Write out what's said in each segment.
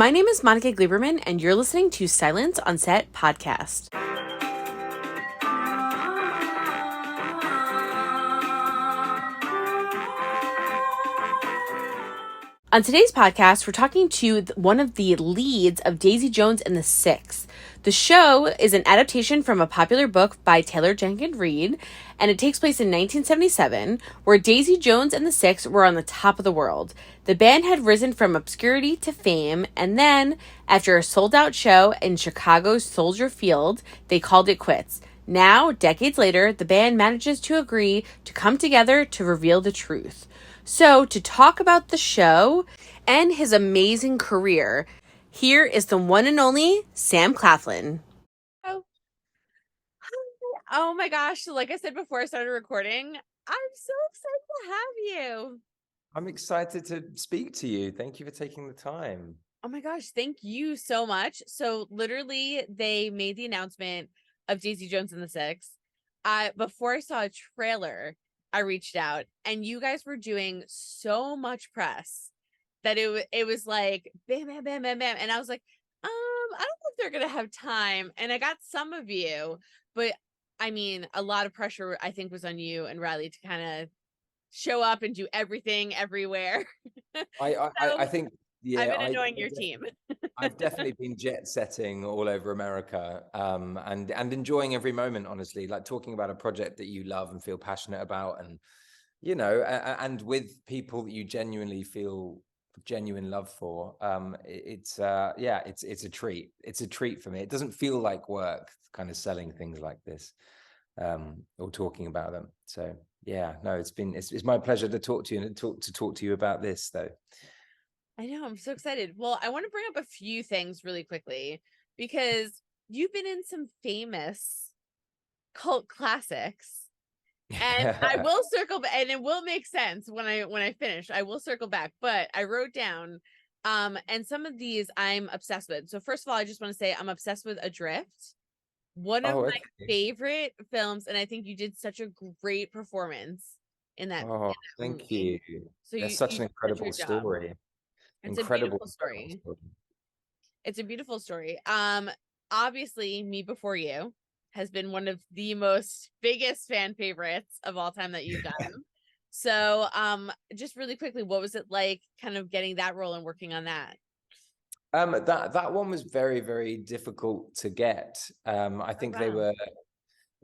My name is Monica Gleberman, and you're listening to Silence on Set podcast. On today's podcast, we're talking to one of the leads of Daisy Jones and the Six. The show is an adaptation from a popular book by Taylor Jenkins Reid, and it takes place in 1977, where Daisy Jones and the Six were on the top of the world. The band had risen from obscurity to fame, and then, after a sold-out show in Chicago's Soldier Field, they called it quits. Now, decades later, the band manages to agree to come together to reveal the truth. So, to talk about the show and his amazing career, here is the one and only Sam Claflin. Oh my gosh. Like I said before I started recording, I'm so excited to have you. I'm excited to speak to you. Thank you for taking the time. Oh my gosh. Thank you so much. So literally they made the announcement of Daisy Jones and the Six. Before I saw a trailer, I reached out, and you guys were doing so much press that it was like bam, bam, bam, bam, bam. And I was like, I don't know if they're gonna have time. And I got some of you, but I mean, a lot of pressure I think was on you and Riley to kind of show up and do everything everywhere. I think, I've yeah, been annoying your team. I've definitely been jet setting all over America, and enjoying every moment, honestly, like talking about a project that you love and feel passionate about, and and with people that you genuinely feel genuine love for. It's a treat. It's a treat for me. It doesn't feel like work, kind of selling things like this, or talking about them. So yeah, no, it's my pleasure to talk to you and talk to you about this, though. I know, I'm so excited. Well, I want to bring up a few things really quickly because you've been in some famous cult classics. And I will circle back, and it will make sense when I finish. I will circle back, but I wrote down and some of these I'm obsessed with. So first of all, I just want to say I'm obsessed with Adrift. One of Oh, my okay. favorite films, and I think you did such a great performance in that Oh, thank movie. you. So That's you such an did such a incredible good job. story. It's a Incredible, beautiful incredible story. story. It's a beautiful story. Obviously, Me Before You has been one of the most biggest fan favorites of all time that you've done. So, just really quickly, what was it like kind of getting that role and working on that? That one was very, very difficult to get. I Oh, think they wow. were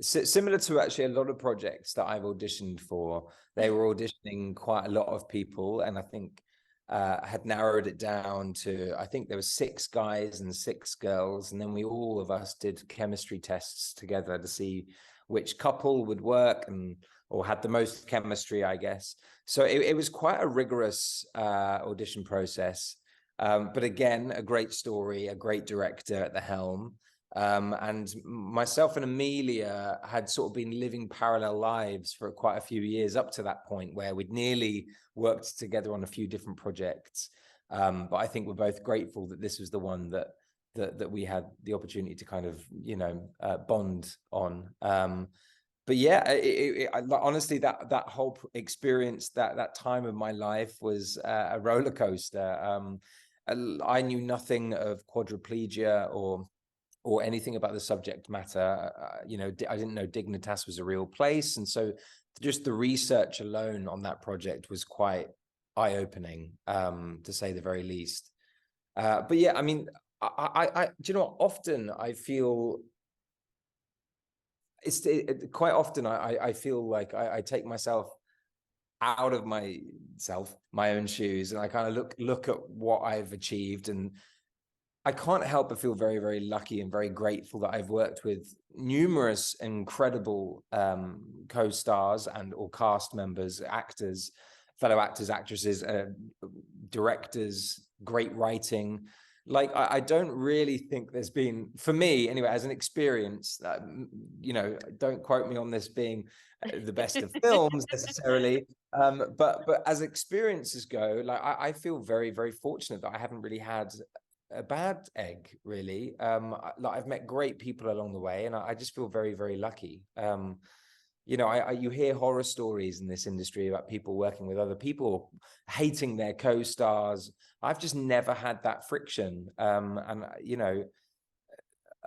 similar to actually a lot of projects that I've auditioned for. They were auditioning quite a lot of people, and I think had narrowed it down to, I think there were 6 guys and 6 girls, and then all of us did chemistry tests together to see which couple would work or had the most chemistry, I guess. So it was quite a rigorous audition process. But again, a great story, a great director at the helm. And myself and Amelia had sort of been living parallel lives for quite a few years up to that point, where we'd nearly worked together on a few different projects. But I think we're both grateful that this was the one that we had the opportunity to kind of, bond on. But yeah, honestly, that whole experience, that time of my life was a roller coaster. I knew nothing of quadriplegia or anything about the subject matter. I didn't know Dignitas was a real place, and so just the research alone on that project was quite eye-opening, to say the very least. But yeah, I mean, do you know what? Often I feel quite often I feel like I take myself out of my own shoes, and I kind of look at what I've achieved, and I can't help but feel very, very lucky and very grateful that I've worked with numerous incredible co-stars or cast members, actors, fellow actors, actresses, directors, great writing. Like, I don't really think there's been, for me anyway, as an experience, don't quote me on this being the best of films necessarily, but as experiences go, like I feel very, very fortunate that I haven't really had a bad egg, really. Like, I've met great people along the way, and I just feel very, very lucky. you know, you hear horror stories in this industry about people working with other people, hating their co-stars. I've just never had that friction. And you know,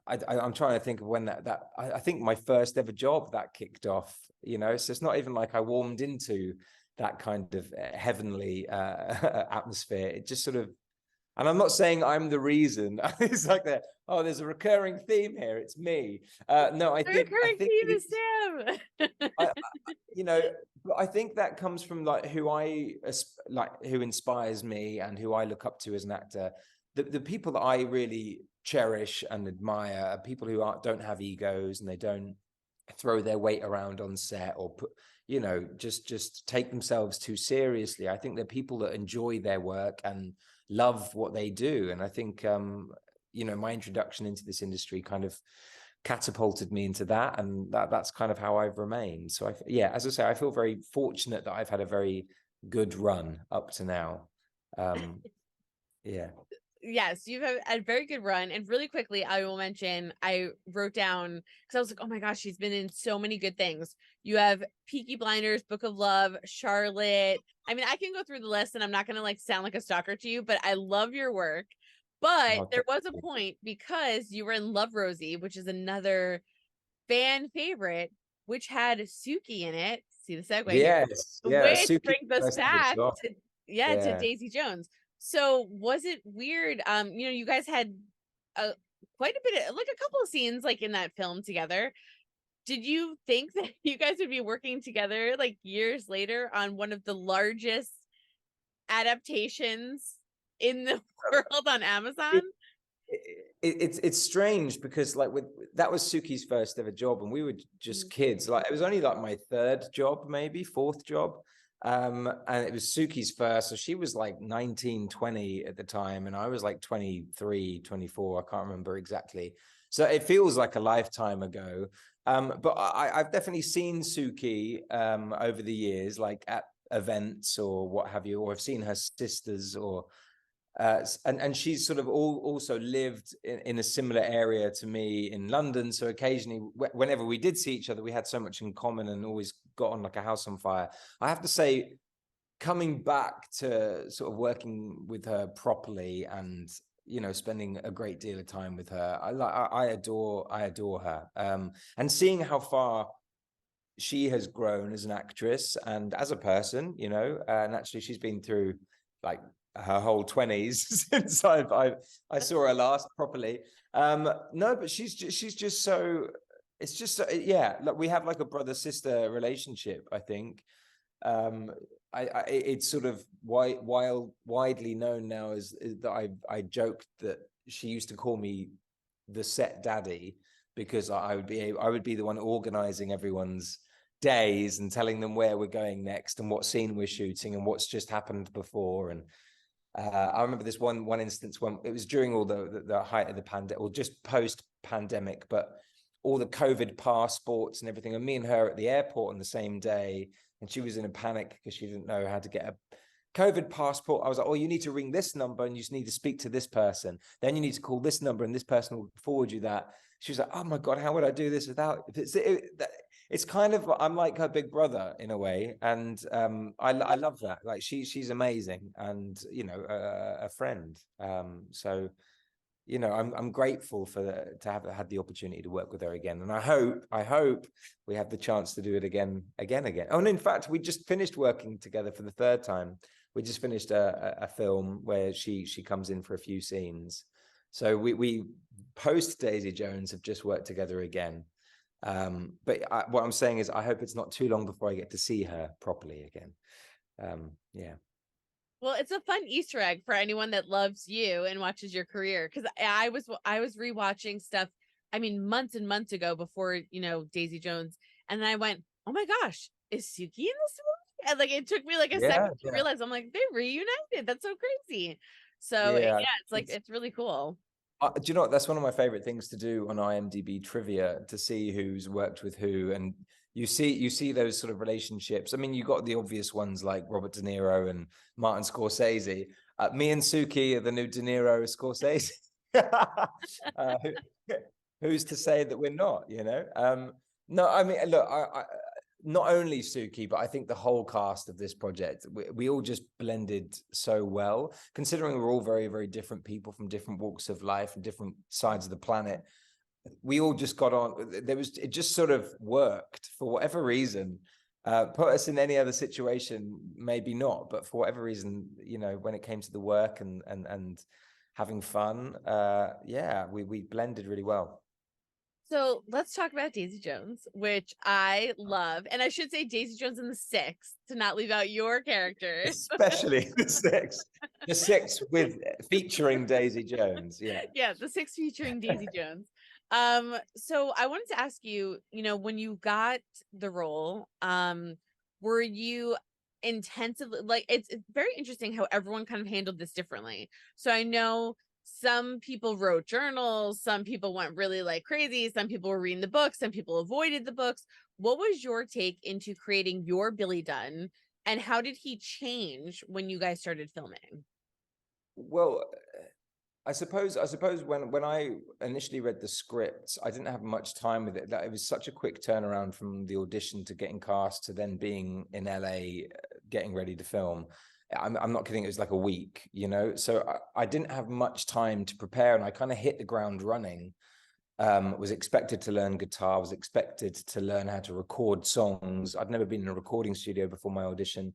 I'm trying to think of when I think my first ever job that kicked off, you know, so it's not even like I warmed into that kind of heavenly atmosphere. It just sort of, and I'm not saying I'm the reason. It's like that. Oh, there's a recurring theme here. It's me. No, I The think recurring theme is Sam. I, you know, but I think that comes from like who inspires me and who I look up to as an actor. The people that I really cherish and admire are people who don't have egos, and they don't throw their weight around on set or put, you know, just take themselves too seriously. I think they're people that enjoy their work and love what they do. And I think you know, my introduction into this industry kind of catapulted me into that, and that's kind of how I've remained. So yeah, as I say, I feel very fortunate that I've had a very good run up to now. Yeah. Yes, you've had a very good run. And really quickly, I will mention, I wrote down, because I was like, oh my gosh, she's been in so many good things. You have Peaky Blinders, Book of Love, Charlotte. I mean, I can go through the list and I'm not going to like sound like a stalker to you, but I love your work. But there was a point, because you were in Love Rosie, which is another fan favorite, which had Suki in it. See the segue here, Yes, yeah, which Suki brings us first ever back job. to, yeah, to Yeah. Daisy Jones. So was it weird? You know, you guys had a quite a bit of, like, a couple of scenes like in that film together. Did you think that you guys would be working together like years later on one of the largest adaptations in the world on Amazon? It's strange because like that was Suki's first ever job, and we were just kids. Like it was only like my third job, maybe fourth job. And it was Suki's first, so she was like 19, 20 at the time, and I was like 23, 24. I can't remember exactly. So it feels like a lifetime ago. But I've definitely seen Suki over the years, like at events or what have you, or I've seen her sisters, or and she's sort of also lived in a similar area to me in London. So occasionally, whenever we did see each other, we had so much in common and always got on like a house on fire. I have to say, coming back to sort of working with her properly and, you know, spending a great deal of time with her, I adore her. And seeing how far she has grown as an actress and as a person, you know, and actually she's been through like her whole 20s since I saw her last properly. No, but she's just so, it's just so, yeah, like we have like a brother sister relationship, I think. It's sort of widely known now as that I joked that she used to call me the set daddy, because I would be the one organizing everyone's days and telling them where we're going next and what scene we're shooting and what's just happened before. And I remember this one instance when it was during all the height of the pandemic, or just post pandemic, but all the COVID passports and everything, and me and her at the airport on the same day, and she was in a panic because she didn't know how to get a COVID passport. I was like, oh, you need to ring this number and you just need to speak to this person. Then you need to call this number and this person will forward you that. She was like, oh my God, how would I do this without it's kind of, I'm like her big brother in a way. And I love that. Like she's amazing, and, you know, a friend. So, you know, I'm grateful to have had the opportunity to work with her again, and I hope we have the chance to do it again. Oh, and in fact, we just finished working together for the third time. We just finished a film where she comes in for a few scenes. So we post Daisy Jones have just worked together again. But what I'm saying is, I hope it's not too long before I get to see her properly again. Yeah. Well, it's a fun Easter egg for anyone that loves you and watches your career. Because I was rewatching stuff, I mean, months and months ago before, you know, Daisy Jones, and then I went, oh my gosh, is Suki in this movie? And like it took me like a second to realize, I'm like, they reunited. That's so crazy. So yeah, it's like it's really cool. Do you know what? That's one of my favorite things to do on IMDb trivia, to see who's worked with who, and you see those sort of relationships. I mean, you got the obvious ones like Robert De Niro and Martin Scorsese. Me and Suki are the new De Niro Scorsese. Who's to say that we're not? You know? No, I mean, look, not only Suki, but I think the whole cast of this project, we all just blended so well, considering we're all very, very different people from different walks of life and different sides of the planet. We all just got on. It just sort of worked for whatever reason. Put us in any other situation, maybe not, but for whatever reason, you know, when it came to the work and having fun, yeah, we blended really well. So let's talk about Daisy Jones, which I love. And I should say Daisy Jones and the Six to not leave out your characters. Especially the Six. The Six with featuring Daisy Jones. Yeah. Yeah, the Six featuring Daisy Jones. So I wanted to ask you, you know, when you got the role, were you intensively like it's very interesting how everyone kind of handled this differently. So I know some people wrote journals, some people went really like crazy, some people were reading the books, some people avoided the books. What was your take into creating your Billy Dunn, and how did he change when you guys started filming? Well, I suppose when I initially read the script, I didn't have much time with it. That it was such a quick turnaround from the audition to getting cast to then being in LA, getting ready to film. I'm not kidding. It was like a week, you know. So I didn't have much time to prepare, and I kind of hit the ground running. Was expected to learn guitar. Was expected to learn how to record songs. I'd never been in a recording studio before my audition.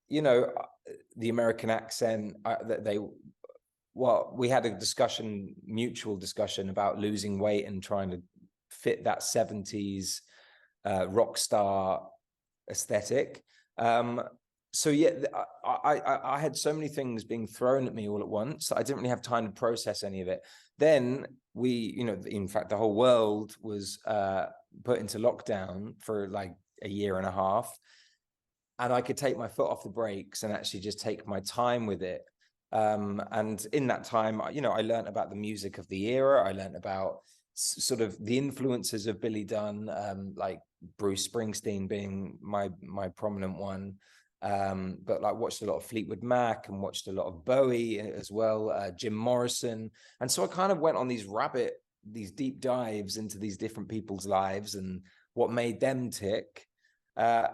You know, the American accent. Well, we had a mutual discussion about losing weight and trying to fit that 70s rock star aesthetic. So yeah, I had so many things being thrown at me all at once. I didn't really have time to process any of it. Then you know, in fact, the whole world was put into lockdown for like a year and a half. And I could take my foot off the brakes and actually just take my time with it. And in that time, you know, I learned about the music of the era. I learned about sort of the influences of Billy Dunn, like Bruce Springsteen being my prominent one. But like watched a lot of Fleetwood Mac and watched a lot of Bowie as well, Jim Morrison. And so I kind of went on these deep dives into these different people's lives and what made them tick. And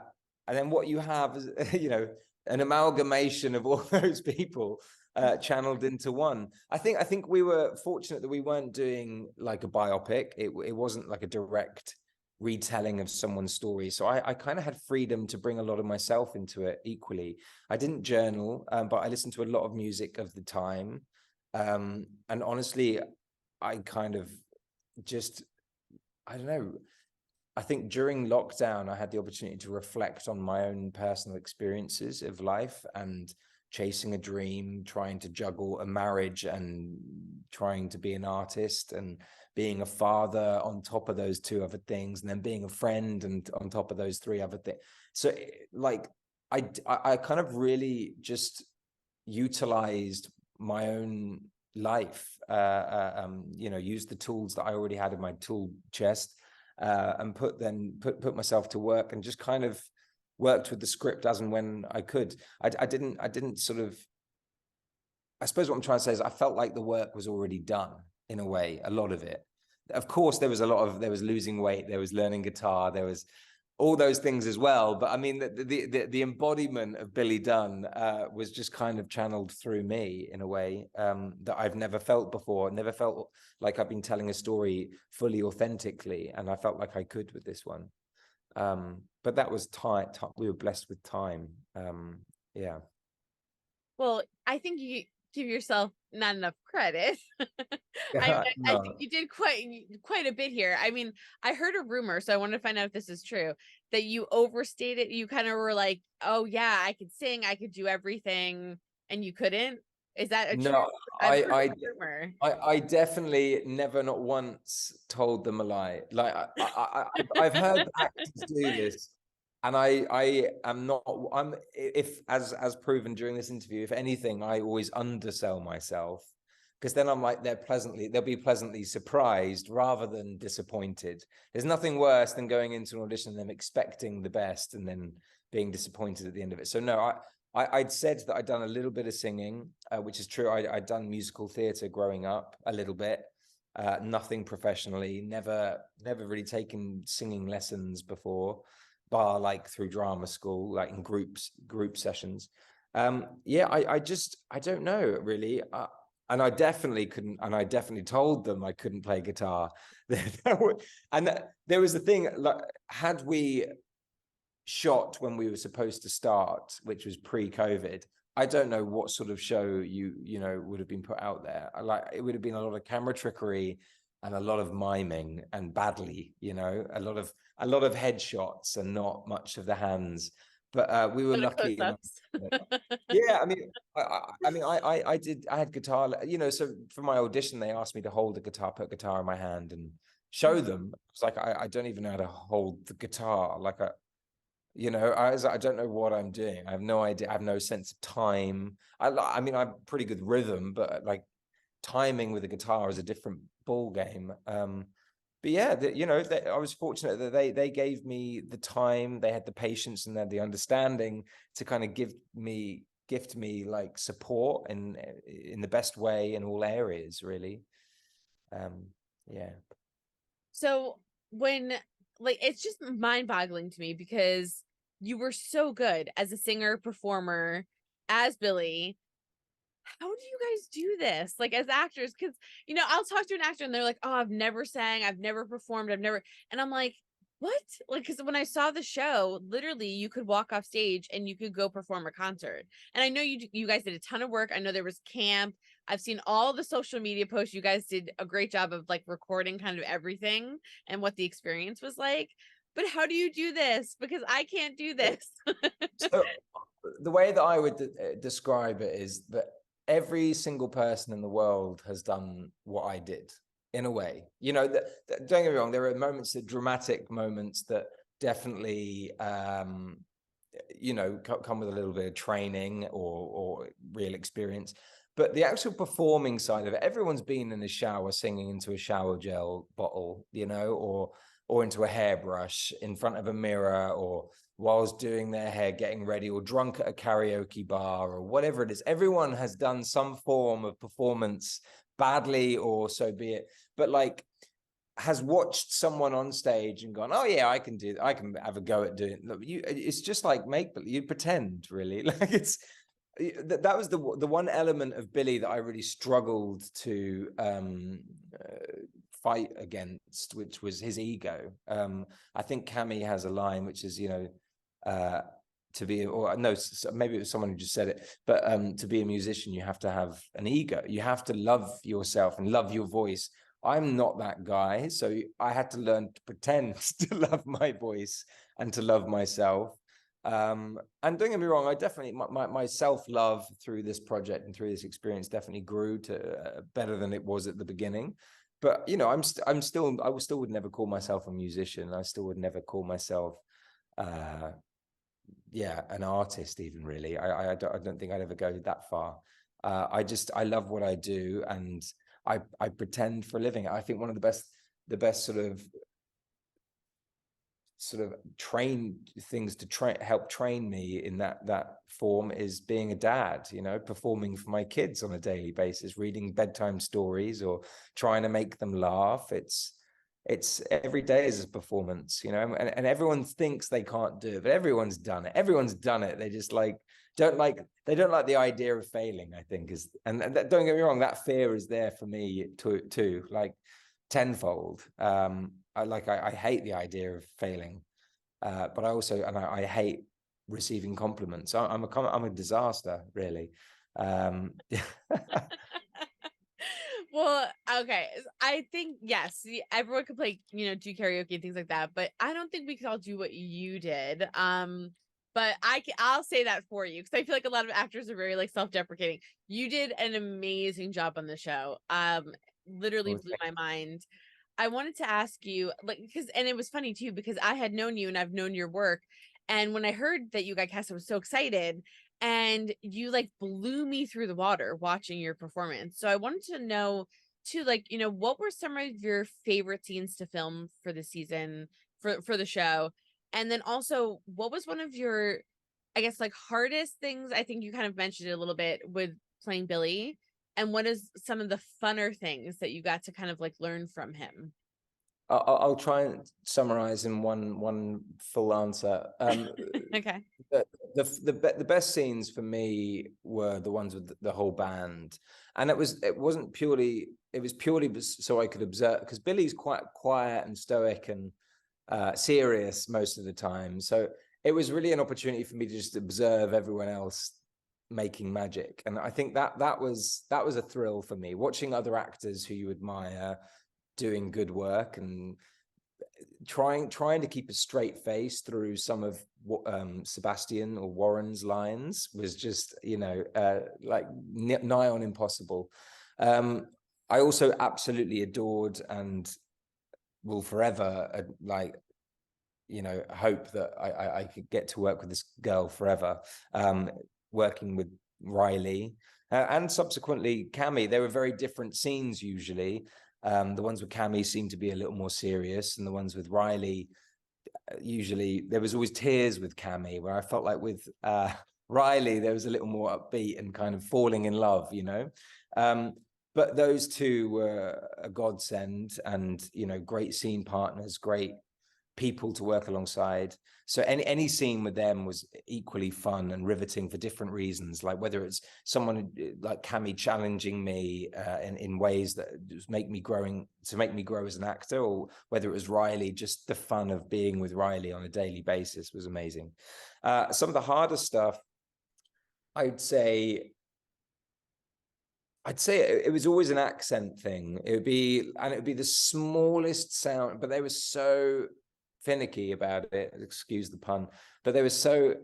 then what you have is, you know, an amalgamation of all those people channeled into one. I think we were fortunate that we weren't doing like a biopic. It wasn't like a direct retelling of someone's story. So I kind of had freedom to bring a lot of myself into it equally. I didn't journal, but I listened to a lot of music of the time. And honestly, I kind of just, I don't know, I think during lockdown, I had the opportunity to reflect on my own personal experiences of life and chasing a dream, trying to juggle a marriage and trying to be an artist and being a father on top of those two other things, and then being a friend and on top of those three other things. So like, I kind of really just utilized my own life, you know, used the tools that I already had in my tool chest, and put myself to work and just kind of worked with the script as and when I could. I didn't sort of, I suppose what I'm trying to say is I felt like the work was already done in a way, a lot of it. Of course, there was losing weight, there was learning guitar, there was all those things as well. But I mean, the embodiment of Billy Dunn was just kind of channeled through me in a way that I've never felt before. Never felt like I've been telling a story fully authentically, and I felt like I could with this one. But that was time. We were blessed with time. Yeah. Well, I think you give yourself not enough credit. I No. think you did quite a bit here. I mean, I heard a rumor, so I wanted to find out if this is true, that you overstated. You kind of were like, "Oh yeah, I could sing, I could do everything," and you couldn't. Is that a true? No, I've heard a rumor. I definitely never, not once, told them a lie. Like I've heard actors do this, and I am not. I'm if as proven during this interview. If anything, I always undersell myself, because then I'm like they'll be pleasantly surprised rather than disappointed. There's nothing worse than going into an audition and them expecting the best and then being disappointed at the end of it. So no, I'd said that I'd done a little bit of singing, which is true. I'd done musical theatre growing up a little bit, nothing professionally, never really taken singing lessons before. bar like through drama school, like in group sessions. I don't know really. And I definitely couldn't, and I definitely told them I couldn't play guitar. There was the thing, like, had we shot when we were supposed to start, which was pre-COVID, I don't know what sort of show you know would have been put out there. Like, it would have been a lot of camera trickery and a lot of miming, and badly, you know, a lot of headshots and not much of the hands. But we were lucky enough. Yeah, I mean, I had guitar, you know, so for my audition, they asked me to hold a guitar, put a guitar in my hand and show them. It's like, I don't even know how to hold the guitar. Like, you know, I don't know what I'm doing. I have no idea. I have no sense of time. I mean, I'm pretty good rhythm, but like timing with a guitar is a different ball game. But yeah, you know, I was fortunate that they gave me the time, they had the patience and the understanding to kind of gift me like support in the best way in all areas, really. Yeah. So when, like, it's just mind-boggling to me because you were so good as a singer, performer, as Billy. How do you guys do this? Like, as actors, because, you know, I'll talk to an actor and they're like, oh, I've never sang, I've never performed, I've never, and I'm like, what? Like, because when I saw the show, literally you could walk off stage and you could go perform a concert. And I know you guys did a ton of work. I know there was camp. I've seen all the social media posts. You guys did a great job of like recording kind of everything and what the experience was like. But how do you do this? Because I can't do this. So the way that I would describe it is that every single person in the world has done what I did, in a way. You know, don't get me wrong, there are moments, the dramatic moments that definitely you know, come with a little bit of training or real experience. But the actual performing side of it, everyone's been in a shower singing into a shower gel bottle, you know, or into a hairbrush in front of a mirror, or whilst doing their hair, getting ready, or drunk at a karaoke bar, or whatever it is. Everyone has done some form of performance, badly or so be it. But like, has watched someone on stage and gone, oh yeah, I can have a go at doing it. It's just like you pretend, really. Like, it's that was the one element of Billy that I really struggled to fight against, which was his ego. I think Cammy has a line which is, you know, to be, or no, maybe it was someone who just said it, but to be a musician, you have to have an ego. You have to love yourself and love your voice. I'm not that guy, so I had to learn to pretend to love my voice and to love myself. And don't get me wrong, I definitely, my self-love through this project and through this experience definitely grew to better than it was at the beginning. But you know, I still would never call myself a musician. I still would never call myself yeah, an artist even, really. I don't think I'd ever go that far. I love what I do, and I pretend for a living. I think one of the best sort of train things to help train me in that form is being a dad, you know, performing for my kids on a daily basis, reading bedtime stories or trying to make them laugh. It's every day is a performance, you know, and everyone thinks they can't do it, but everyone's done it. They just don't like the idea of failing, I think, and don't get me wrong, that fear is there for me too, like tenfold. I hate the idea of failing, but I hate receiving compliments. I'm a disaster, really. Well, okay. I think yes, everyone could play, you know, do karaoke and things like that, but I don't think we could all do what you did. But I'll say that for you because I feel like a lot of actors are very like self-deprecating. You did an amazing job on the show. Literally Well, blew my mind. I wanted to ask you, like, because, and it was funny too because I had known you and I've known your work, and when I heard that you got cast, I was so excited, and you like blew me through the water watching your performance. So I wanted to know too, like, you know, what were some of your favorite scenes to film for the season, for the show, and then also what was one of your, I guess, like hardest things? I think you kind of mentioned it a little bit with playing Billy, and what is some of the funner things that you got to kind of like learn from him? I'll try and summarize in one full answer. Okay. The best scenes for me were the ones with the whole band, and it was purely so I could observe, because Billy's quite quiet and stoic and serious most of the time. So it was really an opportunity for me to just observe everyone else making magic, and I think that was a thrill for me, watching other actors who you admire doing good work and trying to keep a straight face through some of Sebastian or Warren's lines was just, like nigh on impossible. I also absolutely adored and will forever hope that I could get to work with this girl forever, working with Riley and subsequently Cammy. They were very different scenes usually. The ones with Cammy seemed to be a little more serious, and the ones with Riley, usually there was always tears with Cammy, where I felt like with Riley there was a little more upbeat and kind of falling in love, but those two were a godsend, and great scene partners, great people to work alongside. So any scene with them was equally fun and riveting for different reasons, like whether it's someone like Cammy challenging me in ways that just make me grow as an actor, or whether it was Riley, just the fun of being with Riley on a daily basis was amazing. Some of the harder stuff, I'd say it was always an accent thing. It would be the smallest sound, but they were so finicky about it, excuse the pun, but they were so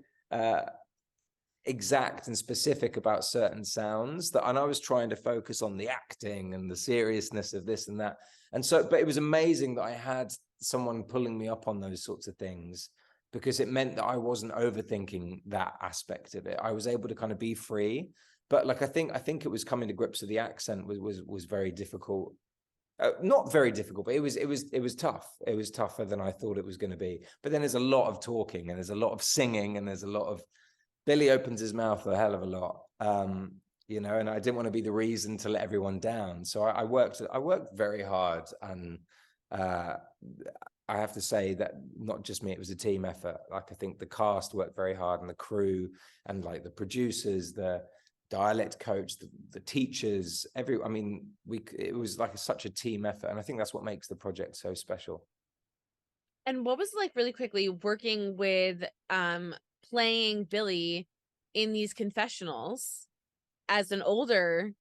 exact and specific about certain sounds and I was trying to focus on the acting and the seriousness of this and that. And so, but it was amazing that I had someone pulling me up on those sorts of things, because it meant that I wasn't overthinking that aspect of it. I was able to kind of be free. But like, I think it was coming to grips with the accent was very difficult. Not very difficult, but it was tough. It was tougher than I thought it was going to be. But then there's a lot of talking, and there's a lot of singing, and there's a lot of Billy opens his mouth a hell of a lot, and I didn't want to be the reason to let everyone down. So I worked very hard, and I have to say that not just me, it was a team effort. Like, I think the cast worked very hard, and the crew, and like the producers, the dialect coach, the teachers, it was like such a team effort, and I think that's what makes the project so special. And what was like, really quickly, working with playing Billy in these confessionals as an older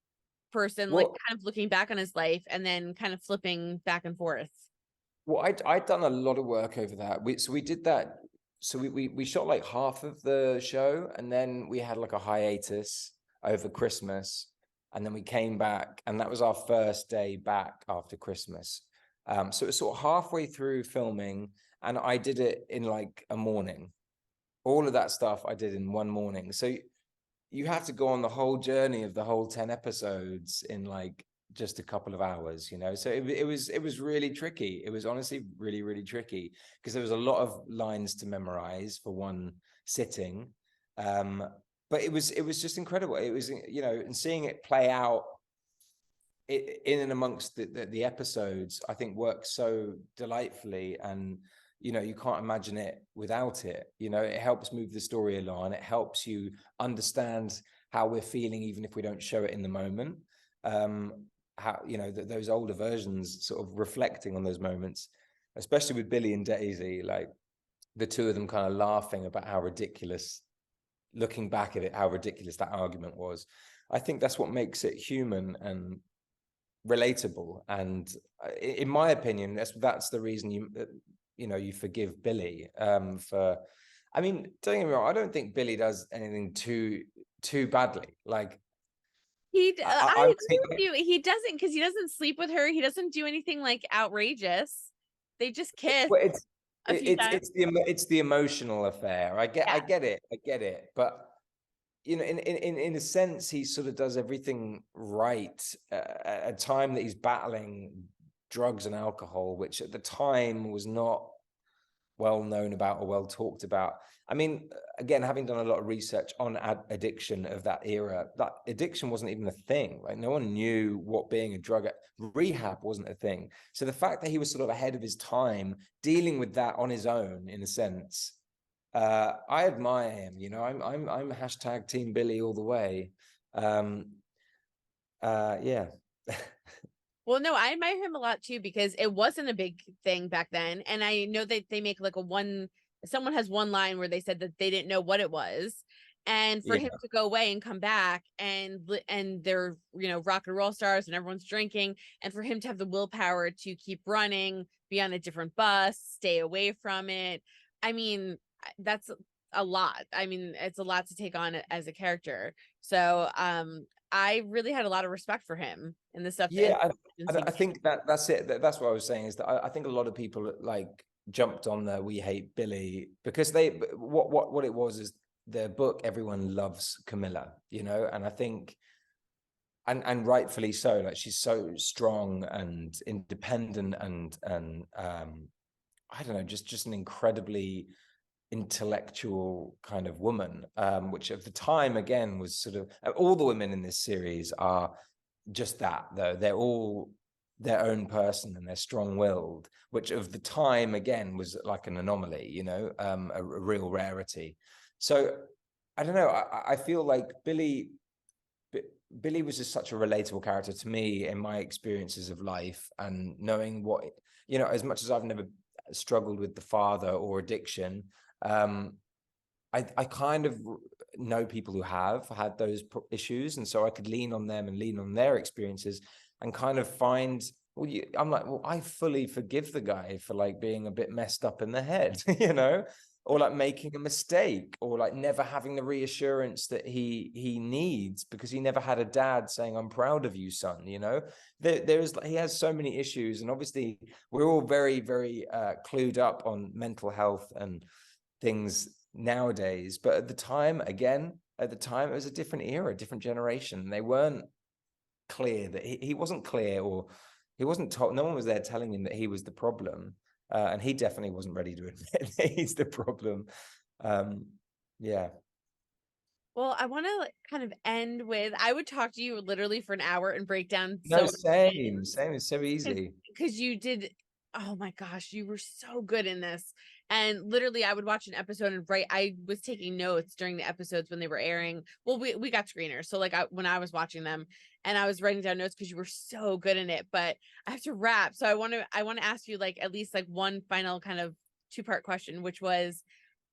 person, like kind of looking back on his life and then kind of flipping back and forth? Well, I'd done a lot of work over that. We did that. So we shot like half of the show, and then we had like a hiatus over Christmas, and then we came back, and that was our first day back after Christmas. So it was sort of halfway through filming, and I did it in like a morning. All of that stuff I did in one morning. So you have to go on the whole journey of the whole 10 episodes in like just a couple of hours, so it was really tricky. It was honestly really, really tricky, because there was a lot of lines to memorize for one sitting, but it was just incredible. It was, and seeing it play out in and amongst the episodes, I think works so delightfully, and you can't imagine it without it. It helps move the story along. It helps you understand how we're feeling, even if we don't show it in the moment. How those older versions sort of reflecting on those moments, especially with Billy and Daisy, like the two of them kind of laughing about how ridiculous, looking back at it, how ridiculous that argument was. I think that's what makes it human and relatable. And in my opinion, that's the reason you forgive Billy for. I mean, don't get me wrong, I don't think Billy does anything too badly. Like, I agree with you. He doesn't, because he doesn't sleep with her. He doesn't do anything like outrageous. They just kiss a few times. It's the emotional affair. I get it. But in a sense, he sort of does everything right at a time that he's battling drugs and alcohol, which at the time was not well known about or well talked about. I mean, again, having done a lot of research on addiction of that era, that addiction wasn't even a thing. Like, no one knew what being a rehab wasn't a thing. So the fact that he was sort of ahead of his time, dealing with that on his own, in a sense, I admire him. You know, I'm hashtag Team Billy all the way. Yeah. Well, no, I admire him a lot too because it wasn't a big thing back then. And I know that they make like someone has one line where they said that they didn't know what it was. And for Yeah. him to go away and come back and they're, rock and roll stars and everyone's drinking. And for him to have the willpower to keep running, be on a different bus, stay away from it. I mean, that's a lot. I mean, it's a lot to take on as a character. So, I really had a lot of respect for him in the stuff. Yeah, I think that's it. That's what I was saying, is that I think a lot of people like jumped on the "we hate Billy" because what it was is the book, everyone loves Camilla, you know, and I think and rightfully so. Like, she's so strong and independent and I don't know, just an incredibly intellectual kind of woman, which at the time, again, was sort of, all the women in this series are just that, though. They're all their own person and they're strong-willed, which of the time, again, was like an anomaly, you know, a real rarity. So I don't know, I feel like Billy was just such a relatable character to me in my experiences of life, and knowing what, you know, as much as I've never struggled with the father or addiction, I kind of know people who have had those issues, and so I could lean on them and lean on their experiences and kind of find, well, I'm like, well, I fully forgive the guy for like being a bit messed up in the head, you know, or like making a mistake, or like never having the reassurance that he needs because he never had a dad saying, "I'm proud of you, son." You know, he has so many issues, and obviously we're all very, very clued up on mental health and things nowadays, but at the time, it was a different era, a different generation. They weren't clear that he wasn't clear, or he wasn't told. No one was there telling him that he was the problem, and he definitely wasn't ready to admit that he's the problem. Yeah. Well, I want to kind of end with, I would talk to you literally for an hour and break down No, so same. It's so easy. because you did, oh my gosh, you were so good in this. And literally I would watch an episode and I was taking notes during the episodes when they were airing. Well, we got screeners, so like when I was watching them, and I was writing down notes because you were so good in it. But I have to wrap, so I want to ask you like at least like one final kind of two-part question, which was,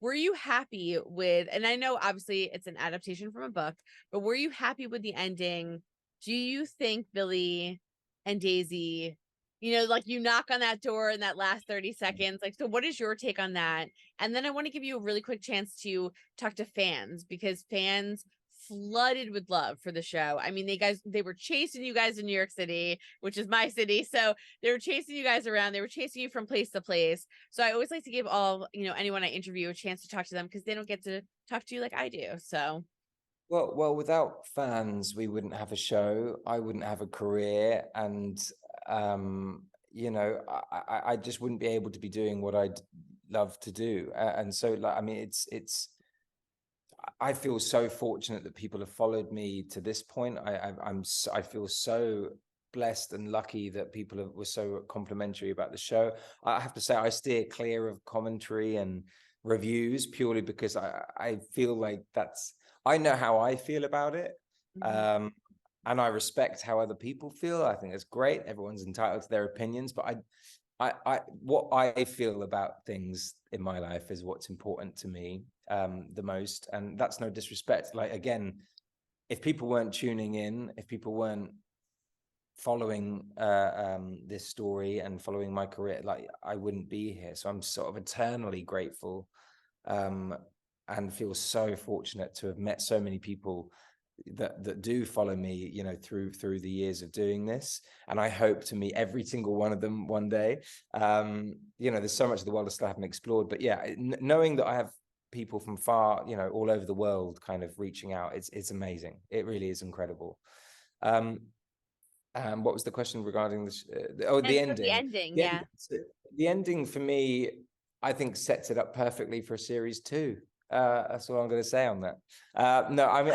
were you happy with, and I know obviously it's an adaptation from a book, but were you happy with the ending? Do you think Billy and Daisy, like you knock on that door in that last 30 seconds, like, so what is your take on that? And then I want to give you a really quick chance to talk to fans, because fans flooded with love for the show. I mean, they were chasing you guys in New York City, which is my city. So they were chasing you guys around. They were chasing you from place to place. So I always like to give anyone I interview a chance to talk to them, because they don't get to talk to you like I do. So Well, without fans, we wouldn't have a show. I wouldn't have a career, and you know, I just wouldn't be able to be doing what I'd love to do. And so, like, I mean, I feel so fortunate that people have followed me to this point. I feel so blessed and lucky that people were so complimentary about the show. I have to say, I steer clear of commentary and reviews purely because I feel like I know how I feel about it. And I respect how other people feel. I think it's great. Everyone's entitled to their opinions, but what I feel about things in my life is what's important to me the most. And that's no disrespect. Like, again, if people weren't tuning in, if people weren't following this story and following my career, like, I wouldn't be here. So I'm sort of eternally grateful, and feel so fortunate to have met so many people that do follow me, you know, through the years of doing this. And I hope to meet every single one of them one day. You know, there's so much of the world I still haven't explored, but yeah, knowing that I have people from far, you know, all over the world kind of reaching out, it's amazing. It really is incredible. What was the question regarding this? The ending. The ending, yeah. The ending for me, I think sets it up perfectly for a series 2. That's all I'm going to say on that. No, I mean,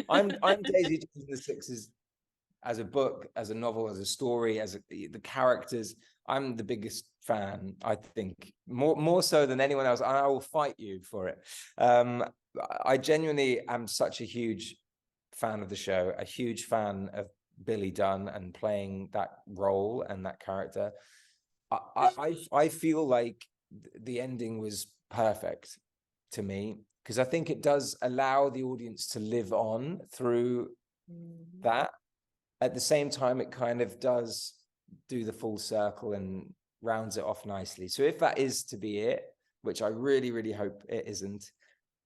I'm Daisy Jones and the Sixes as a book, as a novel, as a story, the characters. I'm the biggest fan, I think, more so than anyone else. And I will fight you for it. I genuinely am such a huge fan of the show, a huge fan of Billy Dunn and playing that role and that character. I feel like the ending was perfect to me, because I think it does allow the audience to live on through that. At the same time, it kind of does do the full circle and rounds it off nicely. So if that is to be it, which I really, really hope it isn't,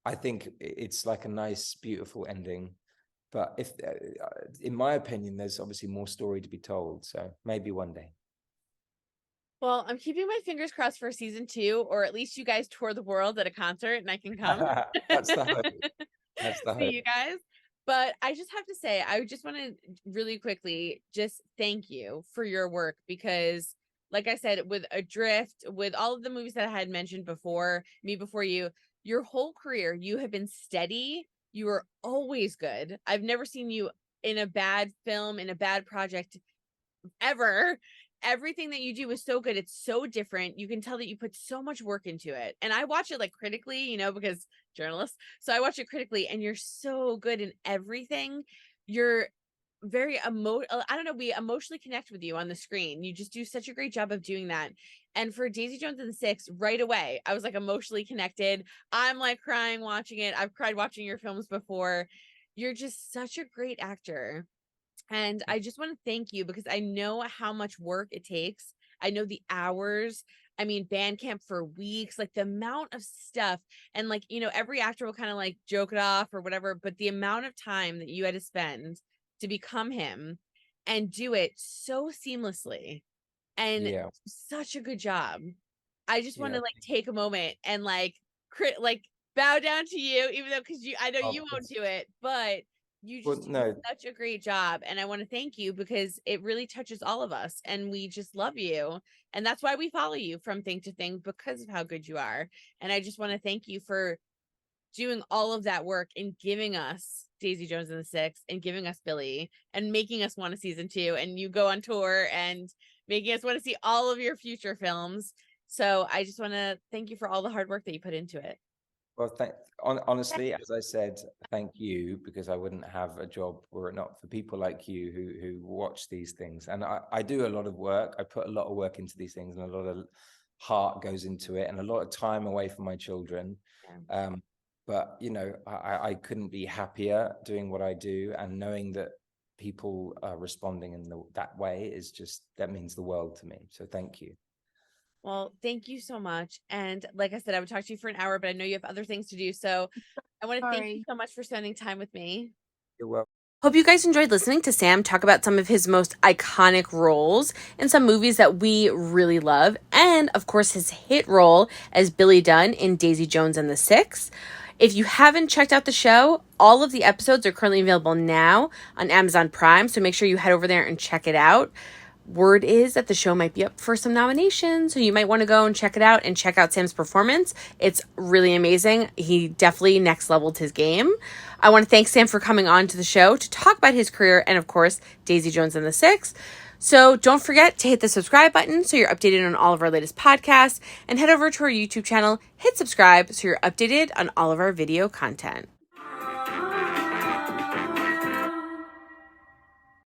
I think it's like a nice, beautiful ending. But if, in my opinion, there's obviously more story to be told. So maybe one day. Well, I'm keeping my fingers crossed for season 2, or at least you guys tour the world at a concert and I can come. That's the hope. That's the hope. See you guys. But I just have to say, I just want to really quickly just thank you for your work, because like I said, with Adrift, with all of the movies that I had mentioned before, Me Before You, your whole career, you have been steady. You are always good. I've never seen you in a bad film, in a bad project ever. Everything that you do is so good. It's so different. You can tell that you put so much work into it. And I watch it like critically, you know, because journalists. So I watch it critically, and you're so good in everything. You're very I don't know, we emotionally connect with you on the screen. You just do such a great job of doing that. And for Daisy Jones and the Six, right away, I was like emotionally connected. I'm like crying watching it. I've cried watching your films before. You're just such a great actor. And I just want to thank you, because I know how much work it takes. I know the hours. I mean, band camp for weeks, like the amount of stuff. And like, you know, every actor will kind of like joke it off or whatever, but the amount of time that you had to spend to become him and do it so seamlessly and such a good job. I just want to like take a moment and like bow down to you, even though, because I know you won't do it, but you just do such a great job. And I want to thank you, because it really touches all of us and we just love you. And that's why we follow you from thing to thing, because of how good you are. And I just want to thank you for doing all of that work and giving us Daisy Jones and the Six and giving us Billy and making us want a season 2, and you go on tour and making us want to see all of your future films. So I just want to thank you for all the hard work that you put into it. Well, honestly, as I said, thank you, because I wouldn't have a job were it not for people like you who watch these things. And I do a lot of work. I put a lot of work into these things, and a lot of heart goes into it, and a lot of time away from my children. Yeah. But you know, I couldn't be happier doing what I do, and knowing that people are responding in that way that means the world to me. So thank you. Well, thank you so much. And like I said, I would talk to you for an hour, but I know you have other things to do. So I want to thank you so much for spending time with me. You're welcome. Hope you guys enjoyed listening to Sam talk about some of his most iconic roles in some movies that we really love. And of course, his hit role as Billy Dunn in Daisy Jones and the Six. If you haven't checked out the show, all of the episodes are currently available now on Amazon Prime. So make sure you head over there and check it out. Word is that the show might be up for some nominations, so you might want to go and check it out and check out Sam's performance. It's really amazing. He definitely next leveled his game. I want to thank Sam for coming on to the show to talk about his career and, of course, Daisy Jones and the Six. So don't forget to hit the subscribe button so you're updated on all of our latest podcasts, and head over to our YouTube channel, hit subscribe so you're updated on all of our video content.